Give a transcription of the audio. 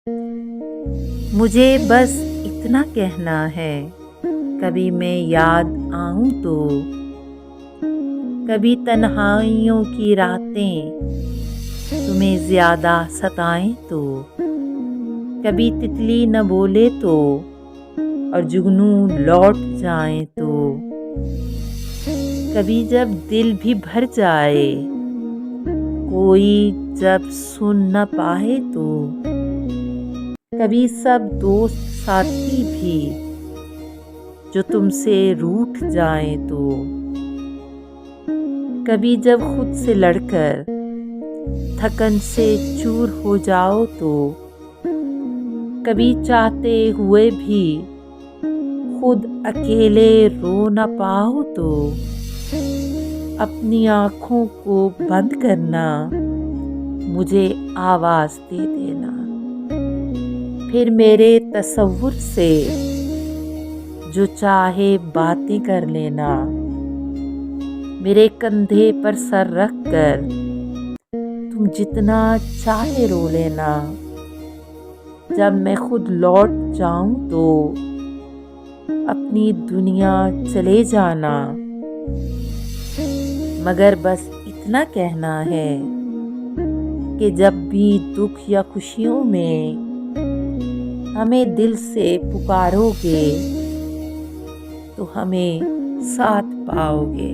मुझे बस इतना कहना है, कभी मैं याद आऊं तो, कभी तन्हाइयों की रातें तुम्हें ज्यादा सताएं तो, कभी तितली न बोले तो और जुगनू लौट जाए तो, कभी जब दिल भी भर जाए, कोई जब सुन न पाए तो, कभी सब दोस्त साथी भी जो तुमसे रूठ जाए तो, कभी जब खुद से लड़कर थकन से चूर हो जाओ तो, कभी चाहते हुए भी खुद अकेले रो न पाओ तो, अपनी आँखों को बंद करना, मुझे आवाज़ दे देना, फिर मेरे तसव्वुर से जो चाहे बातें कर लेना, मेरे कंधे पर सर रख कर तुम जितना चाहे रो लेना, जब मैं खुद लौट जाऊं तो अपनी दुनिया चले जाना, मगर बस इतना कहना है कि जब भी दुख या खुशियों में हमें दिल से पुकारोगे तो हमें साथ पाओगे।